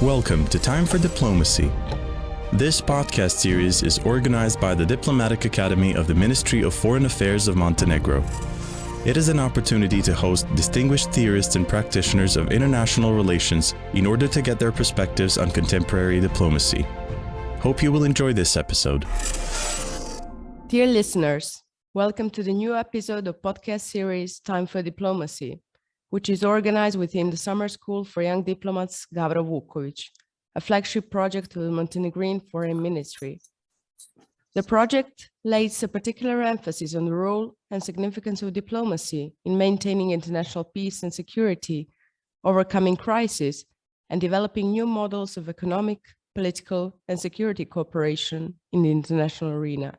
Welcome to Time for Diplomacy. This podcast series is organized by the Diplomatic Academy of the Ministry of Foreign Affairs of Montenegro. It is an opportunity to host distinguished theorists and practitioners of international relations in order to get their perspectives on contemporary diplomacy. Hope you will enjoy this episode. Dear listeners, welcome to the new episode of podcast series Time for Diplomacy, which is organized within the Summer School for Young Diplomats Gavro Vukovic, a flagship project of the Montenegrin Foreign Ministry. The project lays a particular emphasis on the role and significance of diplomacy in maintaining international peace and security, overcoming crises, and developing new models of economic, political, and security cooperation in the international arena.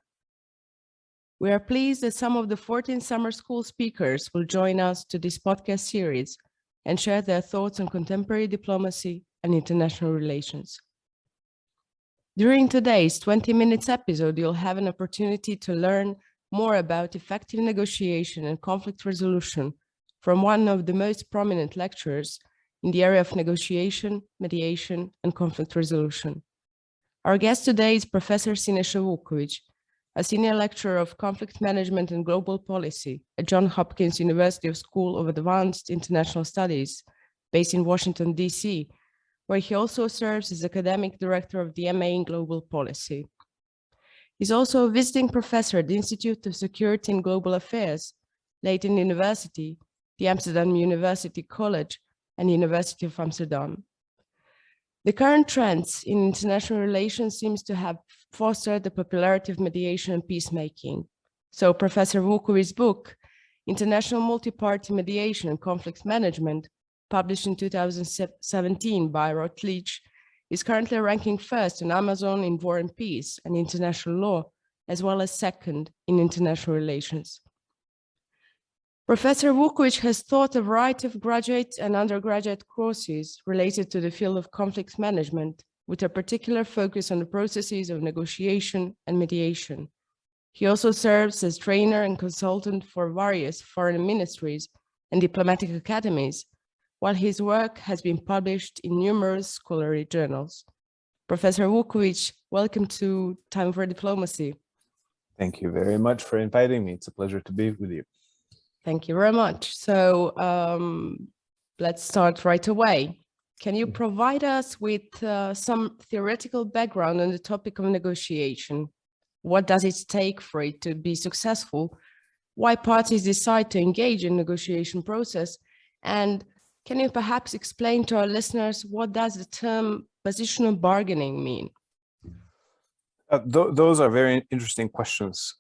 We are pleased that some of the 14 summer school speakers will join us to this podcast series and share their thoughts on contemporary diplomacy and international relations. During today's 20 minutes episode, you'll have an opportunity to learn more about effective negotiation and conflict resolution from one of the most prominent lecturers in the area of negotiation, mediation, and conflict resolution. Our guest today is Professor Siniša Vukovic, a senior lecturer of conflict management and global policy at Johns Hopkins University School of Advanced International Studies, based in Washington, D.C., where he also serves as academic director of the MA in Global Policy. He's also a visiting professor at the Institute of Security and Global Affairs, Leiden University, the Amsterdam University College, and University of Amsterdam. The current trends in international relations seems to have fostered the popularity of mediation and peacemaking. So Professor Vukovic's book, International Multi-Party Mediation and Conflict Management, published in 2017 by Routledge, is currently ranking first on Amazon in War and Peace and International Law, as well as second in international relations. Professor Vukovic has taught a variety of graduate and undergraduate courses related to the field of conflict management, with a particular focus on the processes of negotiation and mediation. He also serves as trainer and consultant for various foreign ministries and diplomatic academies, while his work has been published in numerous scholarly journals. Professor Vukovic, welcome to Time for Diplomacy. Thank you very much for inviting me. It's a pleasure to be with you. Thank you very much. So let's start right away. Can you provide us with some theoretical background on the topic of negotiation? What does it take for it to be successful? Why parties decide to engage in negotiation process? And can you perhaps explain to our listeners what does the term positional bargaining mean? Those are very interesting questions.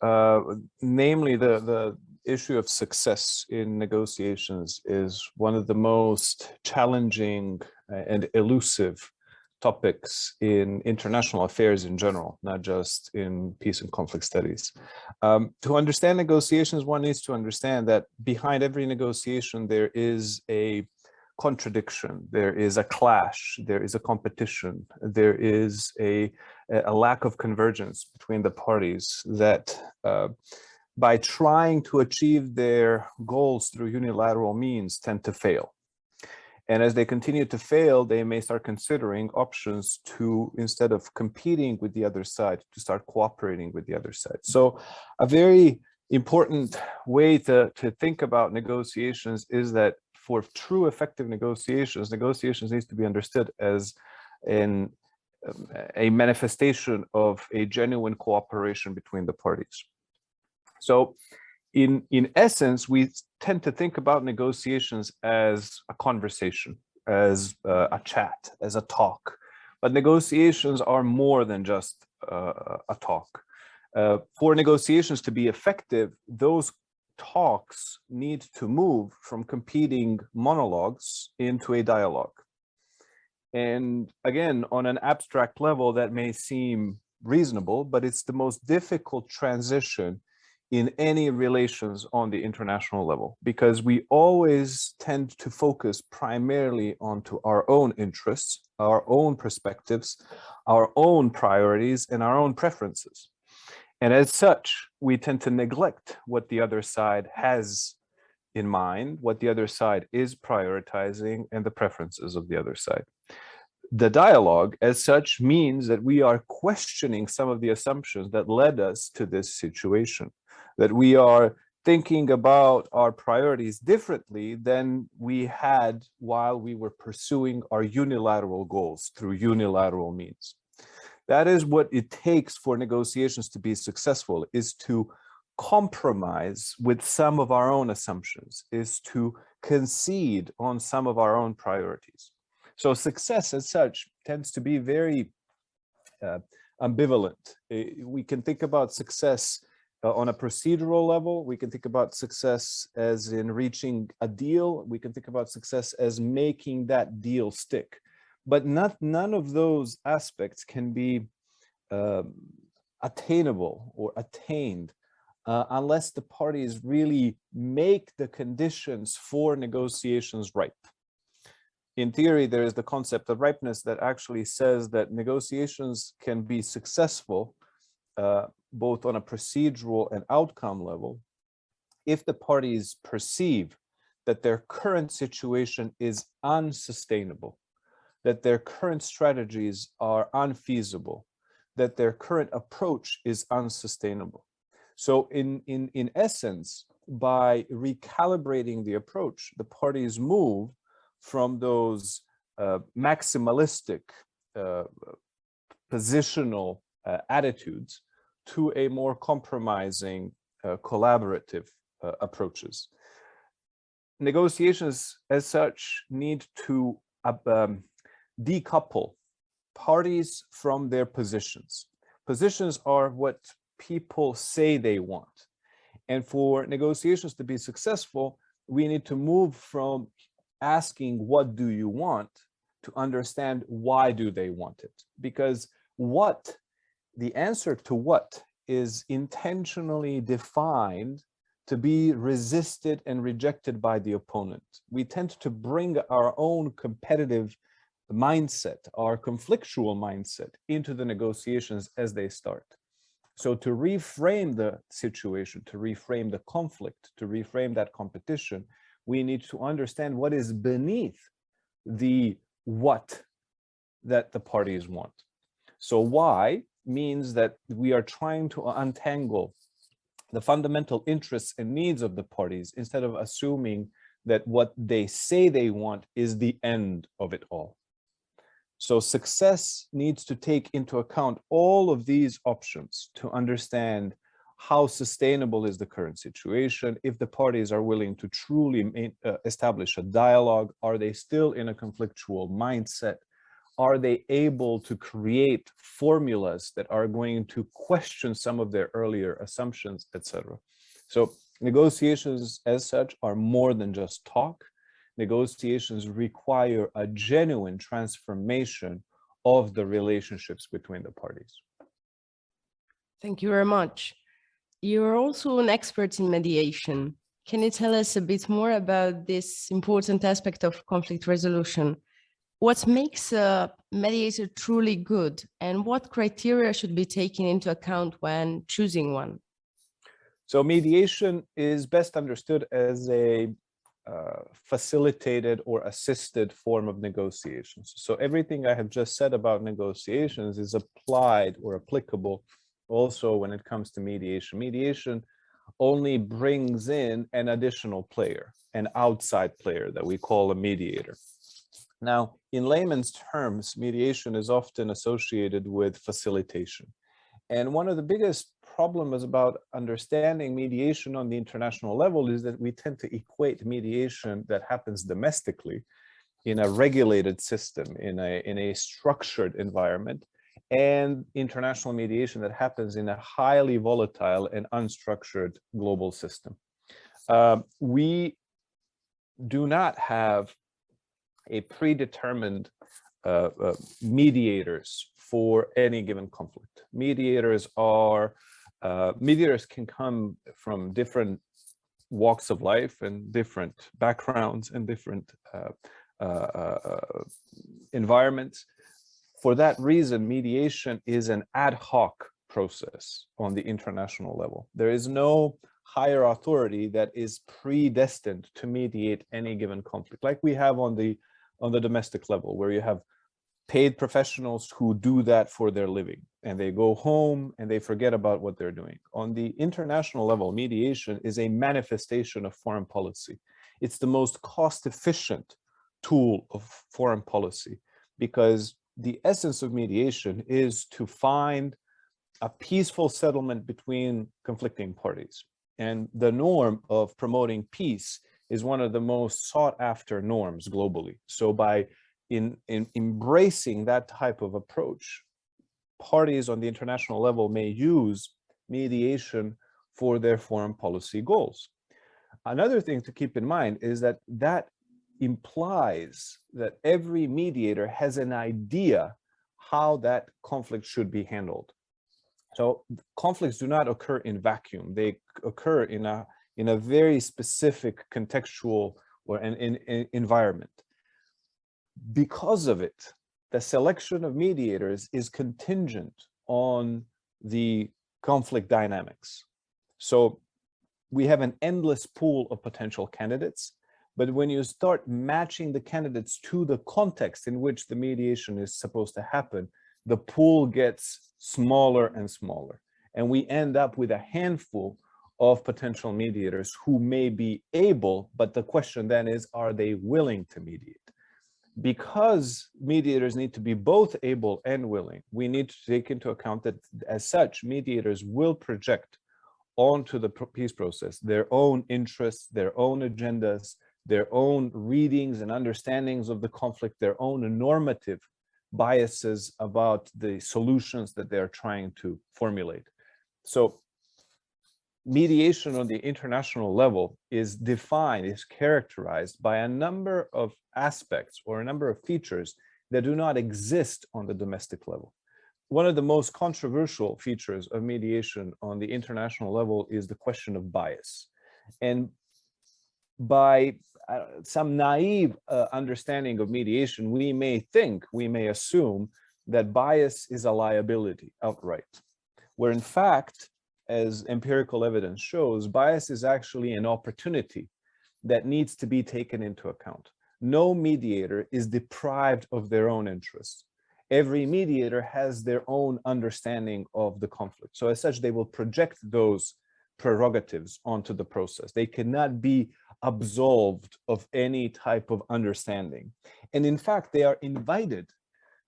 Namely, the issue of success in negotiations is one of the most challenging and elusive topics in international affairs in general, not just in peace and conflict studies. To understand negotiations, one needs to understand that behind every negotiation, there is a contradiction, there is a clash, there is a competition, there is a lack of convergence between the parties that by trying to achieve their goals through unilateral means tend to fail. And as they continue to fail, they may start considering options to, instead of competing with the other side, to start cooperating with the other side. So a very important way to think about negotiations is that for true effective negotiations needs to be understood as a manifestation of a genuine cooperation between the parties. So in essence, we tend to think about negotiations as a conversation, as a chat, as a talk. But negotiations are more than just a talk. For negotiations to be effective, those talks need to move from competing monologues into a dialogue. And again, on an abstract level, that may seem reasonable, but it's the most difficult transition in any relations on the international level, because we always tend to focus primarily onto our own interests, our own perspectives, our own priorities, and our own preferences. And as such, we tend to neglect what the other side has in mind, what the other side is prioritizing, and the preferences of the other side. The dialogue as such means that we are questioning some of the assumptions that led us to this situation, that we are thinking about our priorities differently than we had while we were pursuing our unilateral goals through unilateral means. That is what it takes for negotiations to be successful, is to compromise with some of our own assumptions, is to concede on some of our own priorities. So success as such tends to be very ambivalent. We can think about success on a procedural level. We can think about success as in reaching a deal. We can think about success as making that deal stick. But none of those aspects can be attainable or attained unless the parties really make the conditions for negotiations ripe. In theory, there is the concept of ripeness that actually says that negotiations can be successful both on a procedural and outcome level if the parties perceive that their current situation is unsustainable, that their current strategies are unfeasible, that their current approach is unsustainable. So in essence, by recalibrating the approach, the parties move from those maximalistic positional attitudes to a more compromising collaborative approaches. Negotiations as such need to decouple parties from their positions. Positions are what people say they want. And for negotiations to be successful, we need to move from asking, what do you want, to understand why do they want it? Because what, the answer to what, is intentionally defined to be resisted and rejected by the opponent. We tend to bring our own competitive mindset, our conflictual mindset, into the negotiations as they start. So to reframe the situation, to reframe the conflict, to reframe that competition, we need to understand what is beneath the what that the parties want. So why means that we are trying to untangle the fundamental interests and needs of the parties instead of assuming that what they say they want is the end of it all. So success needs to take into account all of these options to understand how sustainable is the current situation, if the parties are willing to truly establish a dialogue, are they still in a conflictual mindset, are they able to create formulas that are going to question some of their earlier assumptions, etc. So negotiations as such are more than just talk. Negotiations require a genuine transformation of the relationships between the parties. Thank you very much. You're also an expert in mediation. Can you tell us a bit more about this important aspect of conflict resolution? What makes a mediator truly good, and what criteria should be taken into account when choosing one? So mediation is best understood as a facilitated or assisted form of negotiations. So everything I have just said about negotiations is applied or applicable also when it comes to mediation. Mediation only brings in an additional player, an outside player that we call a mediator. Now, in layman's terms, mediation is often associated with facilitation. And one of the biggest problems about understanding mediation on the international level is that we tend to equate mediation that happens domestically in a regulated system, in a structured environment, and international mediation that happens in a highly volatile and unstructured global system. We do not have a predetermined mediators for any given conflict. Mediators can come from different walks of life and different backgrounds and different environments. For that reason, mediation is an ad hoc process on the international level. There is no higher authority that is predestined to mediate any given conflict, like we have on the domestic level, where you have paid professionals who do that for their living, and they go home and they forget about what they're doing. On the international level, mediation is a manifestation of foreign policy. It's the most cost-efficient tool of foreign policy, because the essence of mediation is to find a peaceful settlement between conflicting parties. And the norm of promoting peace is one of the most sought after norms globally. So by in embracing that type of approach, parties on the international level may use mediation for their foreign policy goals. Another thing to keep in mind is that that implies that every mediator has an idea how that conflict should be handled. So conflicts do not occur in vacuum. They occur in a very specific contextual or an environment. Because of it, the selection of mediators is contingent on the conflict dynamics. So we have an endless pool of potential candidates, but when you start matching the candidates to the context in which the mediation is supposed to happen, the pool gets smaller and smaller. And we end up with a handful of potential mediators who may be able, but the question then is, are they willing to mediate? Because mediators need to be both able and willing, we need to take into account that as such, mediators will project onto the peace process their own interests, their own agendas, their own readings and understandings of the conflict, their own normative biases about the solutions that they're trying to formulate. So mediation on the international level is defined, is characterized by a number of aspects or a number of features that do not exist on the domestic level. One of the most controversial features of mediation on the international level is the question of bias. And by some naive understanding of mediation, we may assume that bias is a liability outright, where in fact, as empirical evidence shows, bias is actually an opportunity that needs to be taken into account. No mediator is deprived of their own interests. Every mediator has their own understanding of the conflict. So as such, they will project those prerogatives onto the process. They cannot be absolved of any type of understanding. And in fact, they are invited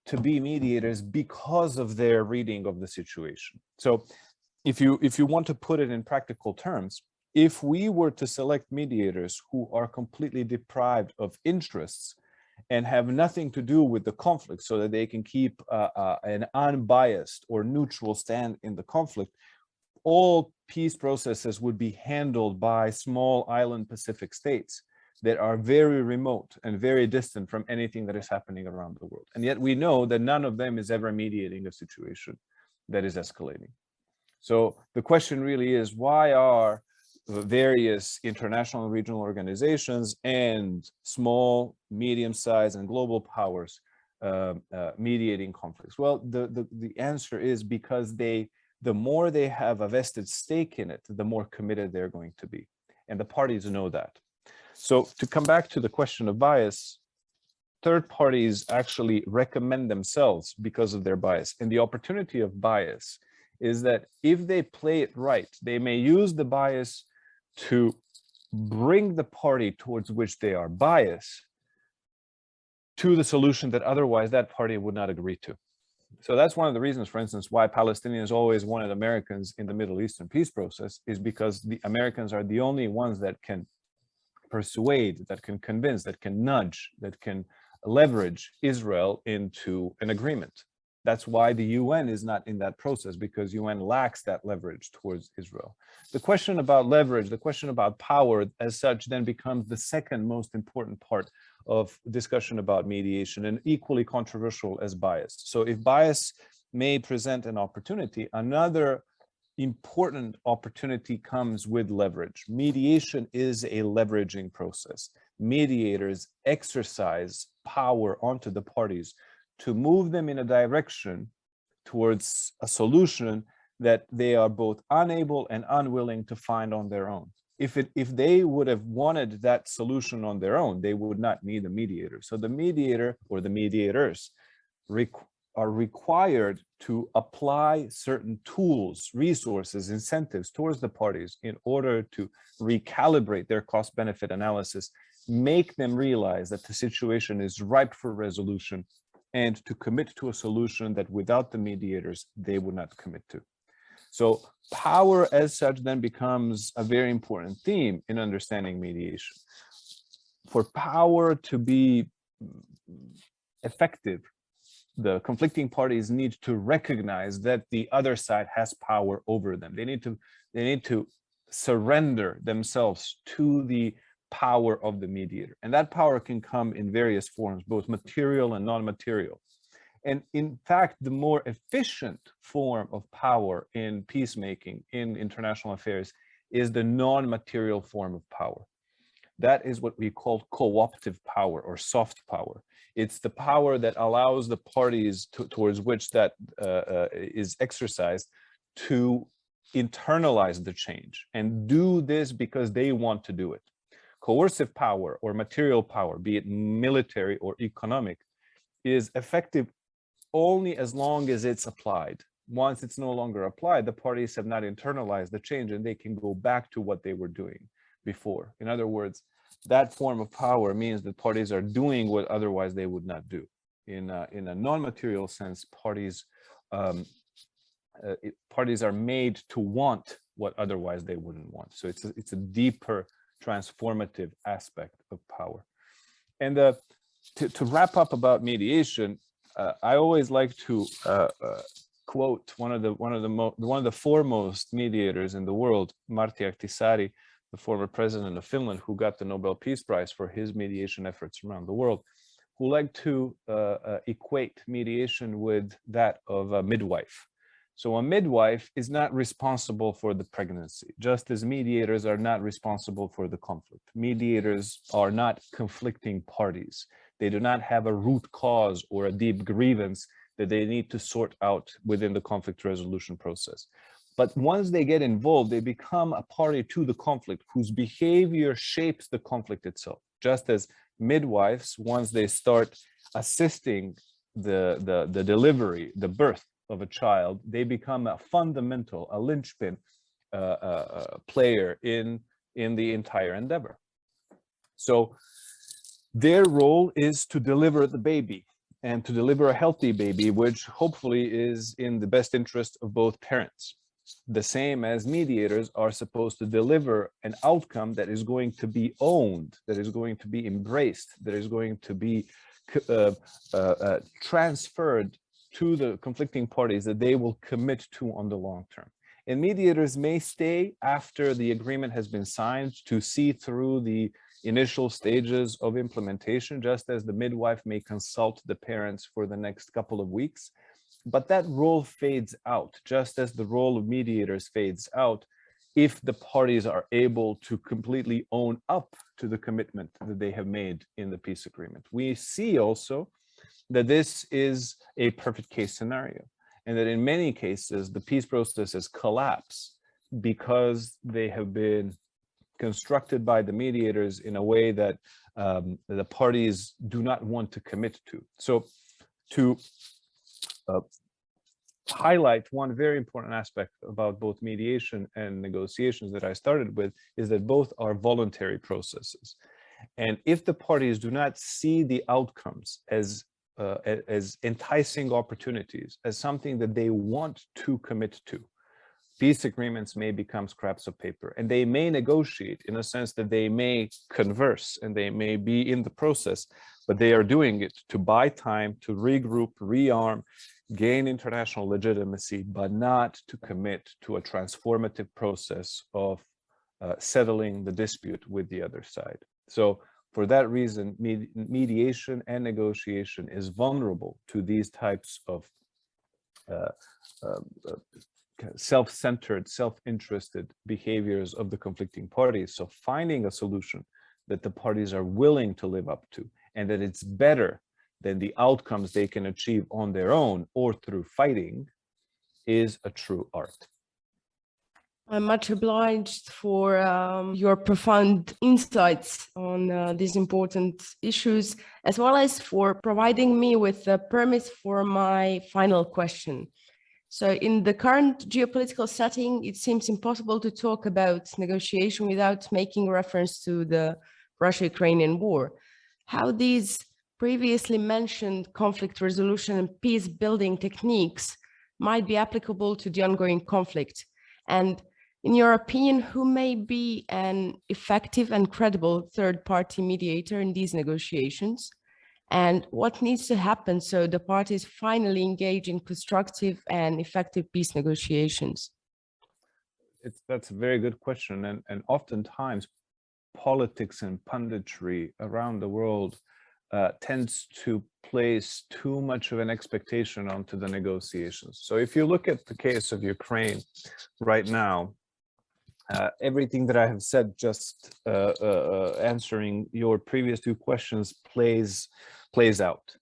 to be mediators because of their reading of the situation. So if you want to put it in practical terms, if we were to select mediators who are completely deprived of interests and have nothing to do with the conflict so that they can keep an unbiased or neutral stand in the conflict, all peace processes would be handled by small island Pacific states that are very remote and very distant from anything that is happening around the world. And yet we know that none of them is ever mediating a situation that is escalating. So the question really is, why are various international and regional organizations and small, medium-sized, and global powers mediating conflicts? Well, the answer is because the more they have a vested stake in it, the more committed they're going to be. And the parties know that. So to come back to the question of bias, third parties actually recommend themselves because of their bias. And the opportunity of bias is that if they play it right, they may use the bias to bring the party towards which they are biased to the solution that otherwise that party would not agree to. So that's one of the reasons, for instance, why Palestinians always wanted Americans in the Middle Eastern peace process, is because the Americans are the only ones that can persuade, that can convince, that can nudge, that can leverage Israel into an agreement. That's why the UN is not in that process, because UN lacks that leverage towards Israel. The question about leverage, the question about power as such, then becomes the second most important part of discussion about mediation, and equally controversial as bias. So if bias may present an opportunity, another important opportunity comes with leverage. Mediation is a leveraging process. Mediators exercise power onto the parties to move them in a direction towards a solution that they are both unable and unwilling to find on their own. If they would have wanted that solution on their own, they would not need a mediator. So the mediator or the mediators are required to apply certain tools, resources, incentives towards the parties in order to recalibrate their cost-benefit analysis, make them realize that the situation is ripe for resolution, and to commit to a solution that without the mediators, they would not commit to. So power as such then becomes a very important theme in understanding mediation. For power to be effective, the conflicting parties need to recognize that the other side has power over them. They need to surrender themselves to the power of the mediator. And that power can come in various forms, both material and non-material. And in fact, the more efficient form of power in peacemaking, in international affairs, is the non-material form of power. That is what we call co-optive power or soft power. It's the power that allows the parties towards which that is exercised to internalize the change and do this because they want to do it. Coercive power or material power, be it military or economic, is effective only as long as it's applied. Once it's no longer applied, the parties have not internalized the change and they can go back to what they were doing before. In other words, that form of power means that parties are doing what otherwise they would not do. In a non-material sense, parties are made to want what otherwise they wouldn't want. So it's a deeper transformative aspect of power. And to wrap up about mediation, I always like to quote one of the foremost mediators in the world, Martti Ahtisaari, the former president of Finland, who got the Nobel Peace Prize for his mediation efforts around the world, who like to equate mediation with that of a midwife. So a midwife is not responsible for the pregnancy, just as mediators are not responsible for the conflict. Mediators are not conflicting parties. They do not have a root cause or a deep grievance that they need to sort out within the conflict resolution process. But once they get involved, they become a party to the conflict whose behavior shapes the conflict itself. Just as midwives, once they start assisting the delivery, the birth of a child, they become a fundamental, a linchpin player in the entire endeavor. So their role is to deliver the baby and to deliver a healthy baby, which hopefully is in the best interest of both parents. The same as mediators are supposed to deliver an outcome that is going to be owned, that is going to be embraced, that is going to be transferred to the conflicting parties that they will commit to on the long term. And mediators may stay after the agreement has been signed to see through the initial stages of implementation, just as the midwife may consult the parents for the next couple of weeks. But that role fades out, just as the role of mediators fades out if the parties are able to completely own up to the commitment that they have made in the peace agreement. We see also that this is a perfect case scenario, and that in many cases, the peace processes collapse because they have been constructed by the mediators in a way that the parties do not want to commit to. So to highlight one very important aspect about both mediation and negotiations that I started with is that both are voluntary processes. And if the parties do not see the outcomes as enticing opportunities, as something that they want to commit to, peace agreements may become scraps of paper, and they may negotiate in a sense that they may converse and they may be in the process, but they are doing it to buy time, to regroup, rearm, gain international legitimacy, but not to commit to a transformative process of settling the dispute with the other side. So for that reason, mediation and negotiation is vulnerable to these types of self-centered, self-interested behaviors of the conflicting parties. So finding a solution that the parties are willing to live up to, and that it's better than the outcomes they can achieve on their own or through fighting, is a true art. I'm much obliged for your profound insights on these important issues, as well as for providing me with the premise for my final question. So in the current geopolitical setting, it seems impossible to talk about negotiation without making reference to the Russia-Ukrainian war. How these previously mentioned conflict resolution and peace building techniques might be applicable to the ongoing conflict. And in your opinion, who may be an effective and credible third-party mediator in these negotiations? And what needs to happen so the parties finally engage in constructive and effective peace negotiations? That's a very good question. And oftentimes politics and punditry around the world tends to place too much of an expectation onto the negotiations. So if you look at the case of Ukraine right now, everything that I have said, just answering your previous two questions, plays out.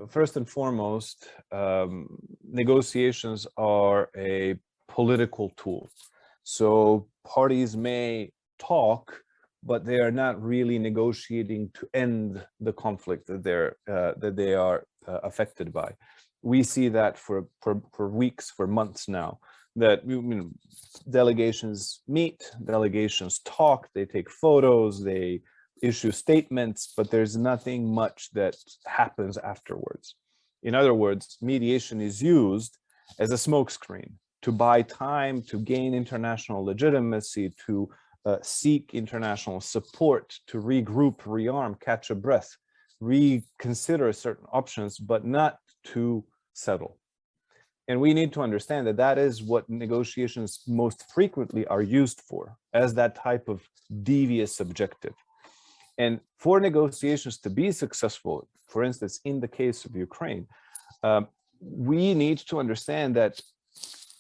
First and foremost, negotiations are a political tool. So parties may talk, but they are not really negotiating to end the conflict that they are affected by. We see that for weeks, for months now, that delegations meet, delegations talk, they take photos, they issue statements, but there's nothing much that happens afterwards. In other words, mediation is used as a smokescreen to buy time, to gain international legitimacy, to seek international support, to regroup, rearm, catch a breath, reconsider certain options, but not to settle. And we need to understand that that is what negotiations most frequently are used for, as that type of devious objective. And for negotiations to be successful, for instance, in the case of Ukraine, we need to understand that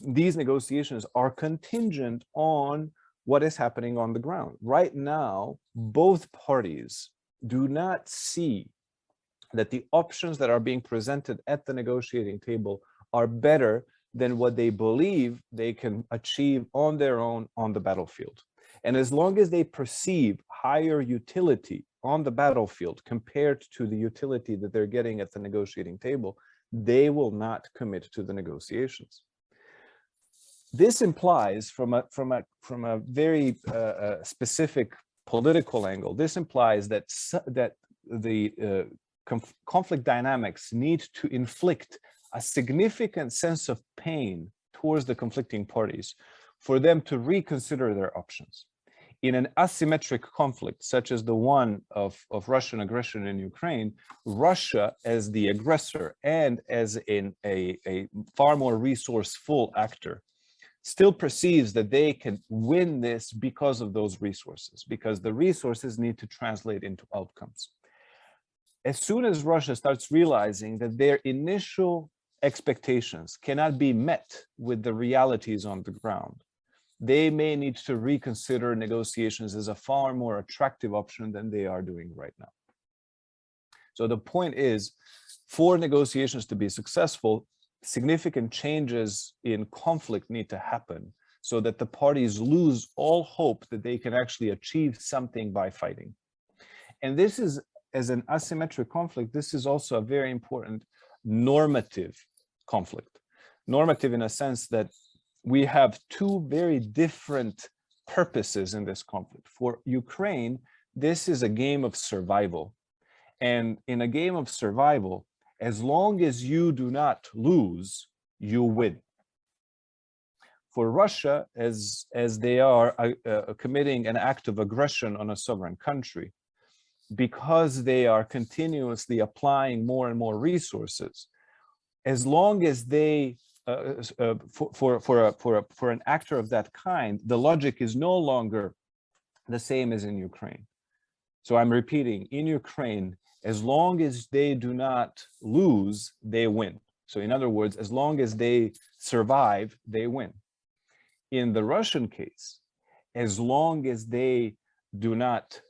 these negotiations are contingent on what is happening on the ground. Right now, both parties do not see that the options that are being presented at the negotiating table are better than what they believe they can achieve on their own on the battlefield. And as long as they perceive higher utility on the battlefield compared to the utility that they're getting at the negotiating table, they will not commit to the negotiations. This implies, from a very specific political angle, this implies that the conflict dynamics need to inflict a significant sense of pain towards the conflicting parties for them to reconsider their options. In an asymmetric conflict, such as the one of Russian aggression in Ukraine, Russia as the aggressor and as a far more resourceful actor still perceives that they can win this because of those resources, because the resources need to translate into outcomes. As soon as Russia starts realizing that their initial expectations cannot be met with the realities on the ground, they may need to reconsider negotiations as a far more attractive option than they are doing right now. So the point is, for negotiations to be successful, significant changes in conflict need to happen so that the parties lose all hope that they can actually achieve something by fighting. And this is, as an asymmetric conflict, this is also a very important normative conflict. Normative in a sense that we have two very different purposes in this conflict. For Ukraine, this is a game of survival. And in a game of survival, as long as you do not lose, you win. For Russia, as they are committing an act of aggression on a sovereign country, because they are continuously applying more and more resources, as long as they, for an actor of that kind, the logic is no longer the same as in Ukraine. So I'm repeating, in Ukraine, as long as they do not lose, they win. So in other words, as long as they survive, they win. In the Russian case, as long as they do not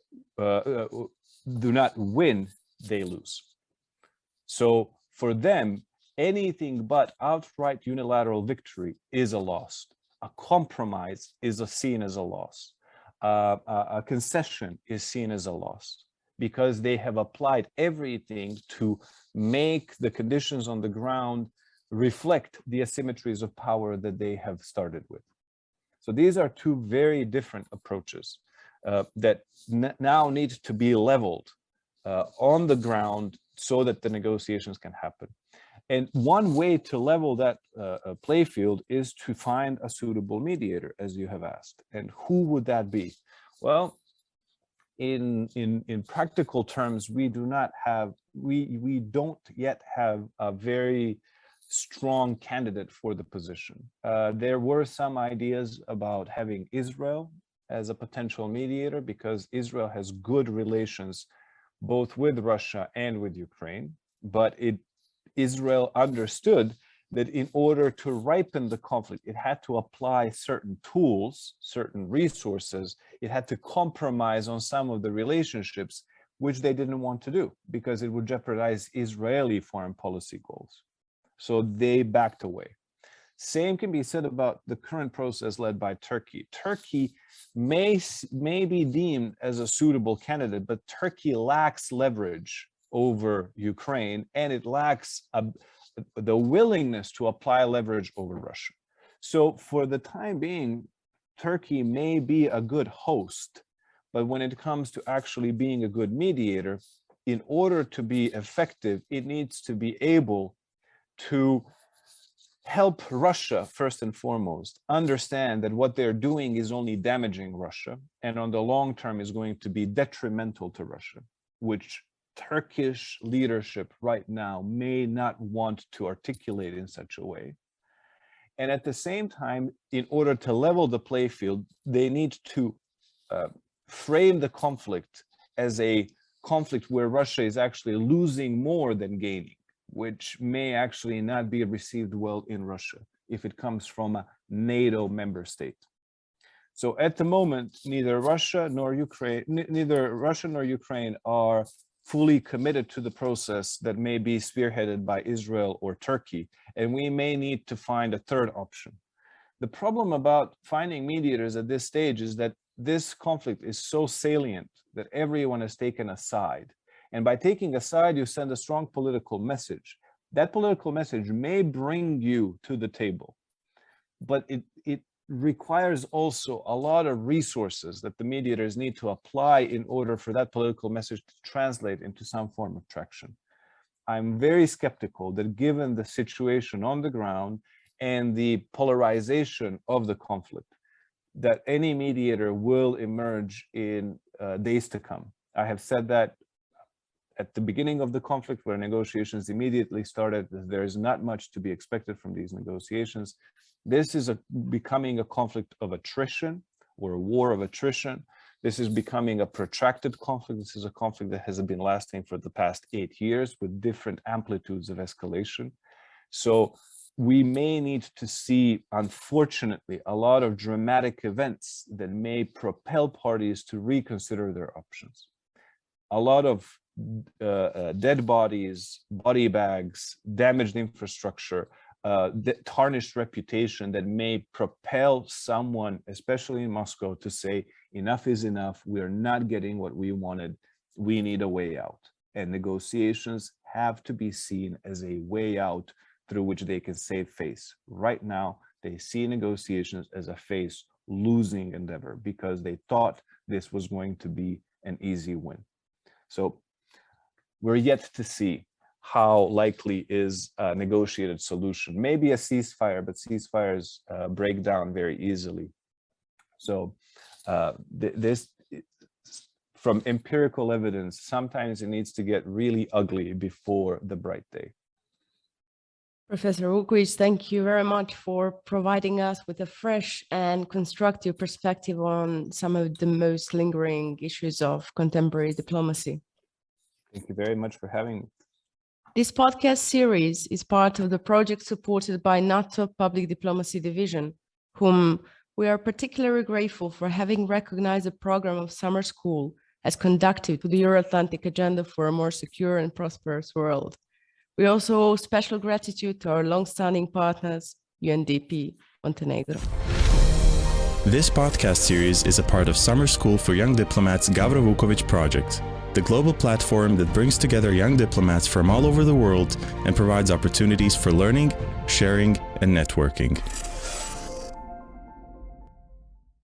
win, they lose. So for them, anything but outright unilateral victory is a loss. a compromise is seen as a loss. A concession is seen as a loss because they have applied everything to make the conditions on the ground reflect the asymmetries of power that they have started with. So these are two very different approaches that now need to be leveled on the ground so that the negotiations can happen. And one way to level that playfield is to find a suitable mediator, as you have asked. And who would that be? Well, in practical terms, we don't yet have a very strong candidate for the position. There were some ideas about having Israel as a potential mediator because Israel has good relations both with Russia and with Ukraine, but Israel understood that in order to ripen the conflict, it had to apply certain tools, certain resources. It had to compromise on some of the relationships, which they didn't want to do because it would jeopardize Israeli foreign policy goals. So they backed away. Same can be said about the current process led by Turkey. Turkey may be deemed as a suitable candidate, but Turkey lacks leverage over Ukraine, and it lacks the willingness to apply leverage over Russia. So for the time being, Turkey may be a good host, but when it comes to actually being a good mediator, in order to be effective, it needs to be able to help Russia, first and foremost, understand that what they're doing is only damaging Russia, and on the long term is going to be detrimental to Russia, which Turkish leadership right now may not want to articulate in such a way. And at the same time, in order to level the playfield, they need to frame the conflict as a conflict where Russia is actually losing more than gaining, which may actually not be received well in Russia if it comes from a NATO member state. So at the moment, neither Russia nor Ukraine are fully committed to the process that may be spearheaded by Israel or Turkey, and we may need to find a third option. The problem about finding mediators at this stage is that this conflict is so salient that everyone is taken aside. And by taking a side, you send a strong political message. That political message may bring you to the table, but it requires also a lot of resources that the mediators need to apply in order for that political message to translate into some form of traction. I'm very skeptical that given the situation on the ground and the polarization of the conflict, that any mediator will emerge in days to come. I have said that at the beginning of the conflict, where negotiations immediately started, there is not much to be expected from these negotiations. This is becoming a conflict of attrition or a war of attrition. This is becoming a protracted conflict. This is a conflict that has been lasting for the past 8 years with different amplitudes of escalation. So we may need to see, unfortunately, a lot of dramatic events that may propel parties to reconsider their options. A lot of dead bodies, body bags, damaged infrastructure, tarnished reputation that may propel someone, especially in Moscow, to say, enough is enough, we are not getting what we wanted, we need a way out. And negotiations have to be seen as a way out through which they can save face. Right now, they see negotiations as a face-losing endeavor because they thought this was going to be an easy win. So we're yet to see how likely is a negotiated solution. Maybe a ceasefire, but ceasefires break down very easily. So this, from empirical evidence, sometimes it needs to get really ugly before the bright day. Professor Vukovic, thank you very much for providing us with a fresh and constructive perspective on some of the most lingering issues of contemporary diplomacy. Thank you very much for having me. This podcast series is part of the project supported by NATO Public Diplomacy Division, whom we are particularly grateful for having recognized the program of summer school as conductive to the Euro-Atlantic agenda for a more secure and prosperous world. We also owe special gratitude to our long-standing partners, UNDP Montenegro. This podcast series is a part of Summer School for Young Diplomats Gavro Vukovic project, the global platform that brings together young diplomats from all over the world and provides opportunities for learning, sharing, and networking.